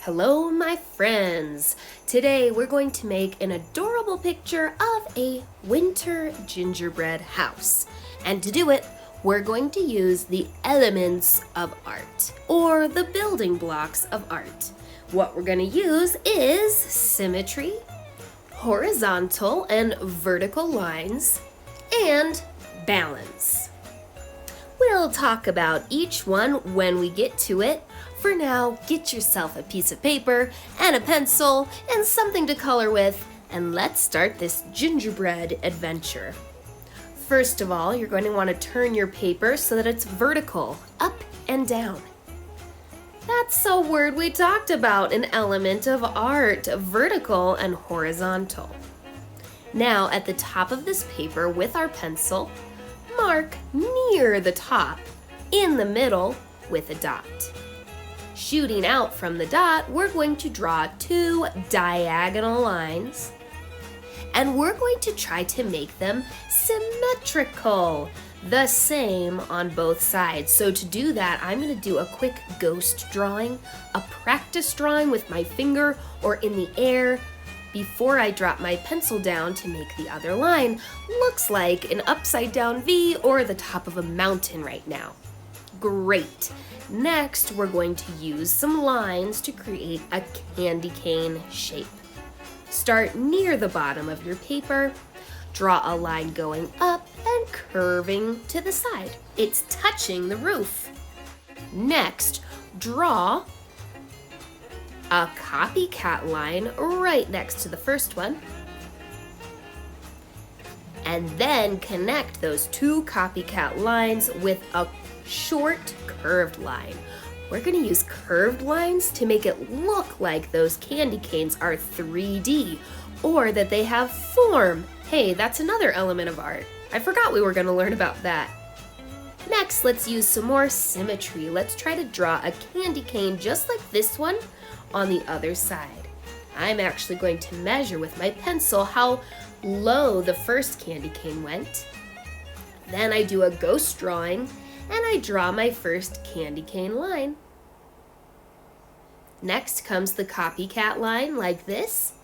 Hello, my friends! Today we're going to make an adorable picture of a winter gingerbread house. And to do it, we're going to use the elements of art, or the building blocks of art. What we're going to use is symmetry, horizontal and vertical lines, and balance. We'll talk about each one when we get to it. For now, get yourself a piece of paper and a pencil and something to color with, and let's start this gingerbread adventure. First of all, you're going to want to turn your paper so that it's vertical, up and down. That's a word we talked about, an element of art, vertical and horizontal. Now, at the top of this paper with our pencil, mark near the top, in the middle with a dot. Shooting out from the dot, we're going to draw two diagonal lines, and we're going to try to make them symmetrical, the same on both sides. So to do that, I'm going to do a quick ghost drawing, a practice drawing with my finger or in the air before I drop my pencil down to make the other line. Looks like an upside down V or the top of a mountain right now. Great. Next, we're going to use some lines to create a candy cane shape. Start near the bottom of your paper, draw a line going up and curving to the side. It's touching the roof. Next, draw a copycat line right next to the first one, and then connect those two copycat lines with a short curved line. We're going to use curved lines to make it look like those candy canes are 3D, or that they have form. Hey, that's another element of art. I forgot we were going to learn about that. Next, let's use some more symmetry. Let's try to draw a candy cane just like this one on the other side. I'm actually going to measure with my pencil how low the first candy cane went. Then I do a ghost drawing and I draw my first candy cane line. Next comes the copycat line like this.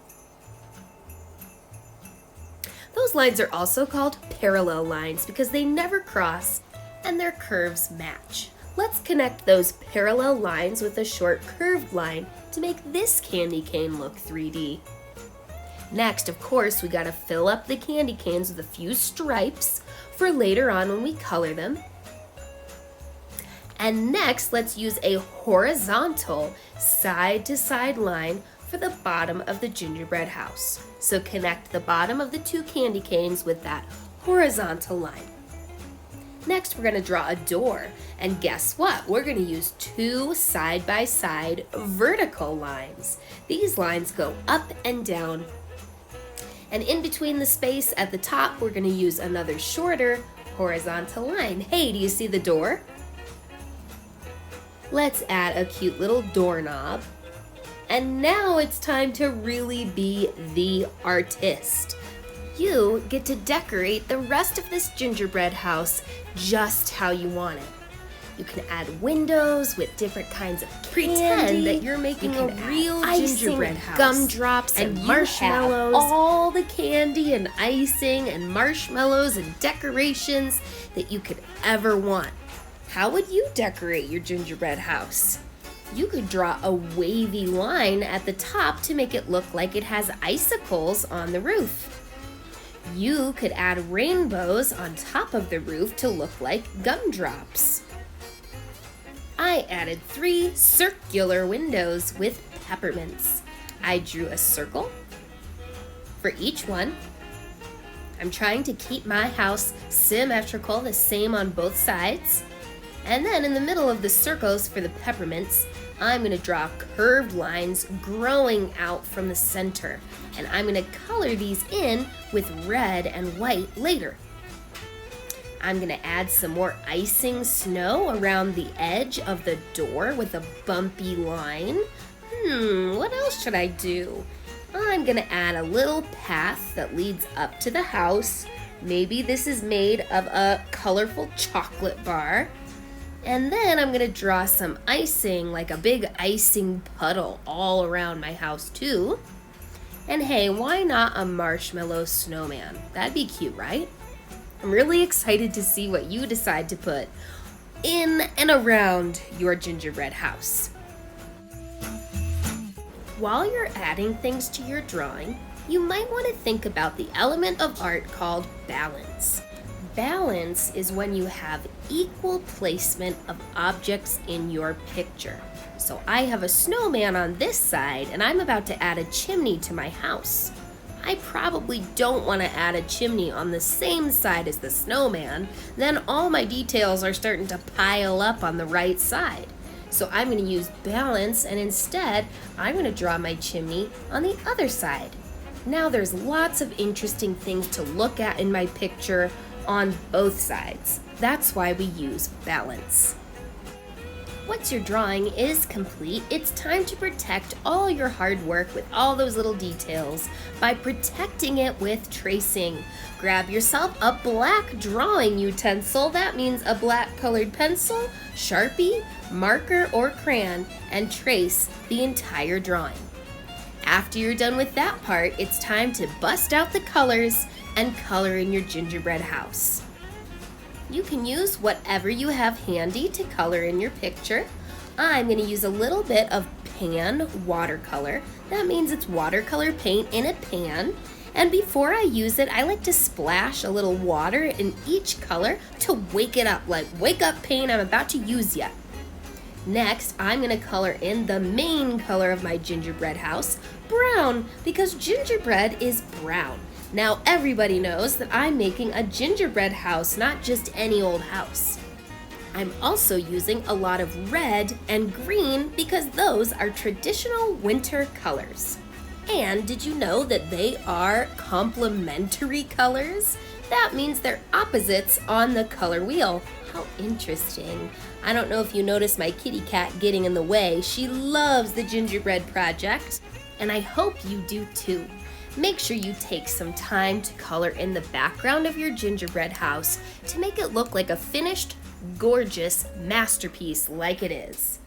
Those lines are also called parallel lines because they never cross and their curves match. Let's connect those parallel lines with a short curved line to make this candy cane look 3D. Next, of course, we gotta fill up the candy canes with a few stripes for later on when we color them. And next, let's use a horizontal side-to-side line for the bottom of the gingerbread house. So connect the bottom of the two candy canes with that horizontal line. Next, we're going to draw a door. And guess what? We're going to use two side-by-side vertical lines. These lines go up and down. And in between the space at the top, we're going to use another shorter horizontal line. Hey, do you see the door? Let's add a cute little doorknob. And now it's time to really be the artist. You get to decorate the rest of this gingerbread house just how you want it. You can add windows with different kinds of candy. Pretend that you're making a real gingerbread house. Gumdrops and marshmallows. All the candy and icing and marshmallows and decorations that you could ever want. How would you decorate your gingerbread house? You could draw a wavy line at the top to make it look like it has icicles on the roof. You could add rainbows on top of the roof to look like gumdrops. I added 3 circular windows with peppermints. I drew a circle for each one. I'm trying to keep my house symmetrical, the same on both sides. And then in the middle of the circles for the peppermints, I'm going to draw curved lines growing out from the center. And I'm going to color these in with red and white later. I'm going to add some more icing snow around the edge of the door with a bumpy line. What else should I do? I'm going to add a little path that leads up to the house. Maybe this is made of a colorful chocolate bar. And then I'm gonna draw some icing, like a big icing puddle all around my house too. And hey, why not a marshmallow snowman? That'd be cute, right? I'm really excited to see what you decide to put in and around your gingerbread house. While you're adding things to your drawing, you might want to think about the element of art called balance. Balance is when you have equal placement of objects in your picture. So I have a snowman on this side and I'm about to add a chimney to my house. I probably don't want to add a chimney on the same side as the snowman, then all my details are starting to pile up on the right side. So I'm going to use balance, and instead I'm going to draw my chimney on the other side. Now there's lots of interesting things to look at in my picture on both sides. That's why we use balance. Once your drawing is complete, it's time to protect all your hard work with all those little details by protecting it with tracing. Grab yourself a black drawing utensil, that means a black colored pencil, Sharpie, marker, or crayon, and trace the entire drawing. After you're done with that part, it's time to bust out the colors and color in your gingerbread house. You can use whatever you have handy to color in your picture. I'm going to use a little bit of pan watercolor. That means it's watercolor paint in a pan. And before I use it, I like to splash a little water in each color to wake it up, like wake up paint, I'm about to use ya. Next, I'm going to color in the main color of my gingerbread house, brown, because gingerbread is brown. Now everybody knows that I'm making a gingerbread house, not just any old house. I'm also using a lot of red and green because those are traditional winter colors. And did you know that they are complementary colors? That means they're opposites on the color wheel. How interesting. I don't know if you noticed my kitty cat getting in the way. She loves the gingerbread project, and I hope you do too. Make sure you take some time to color in the background of your gingerbread house to make it look like a finished, gorgeous masterpiece like it is.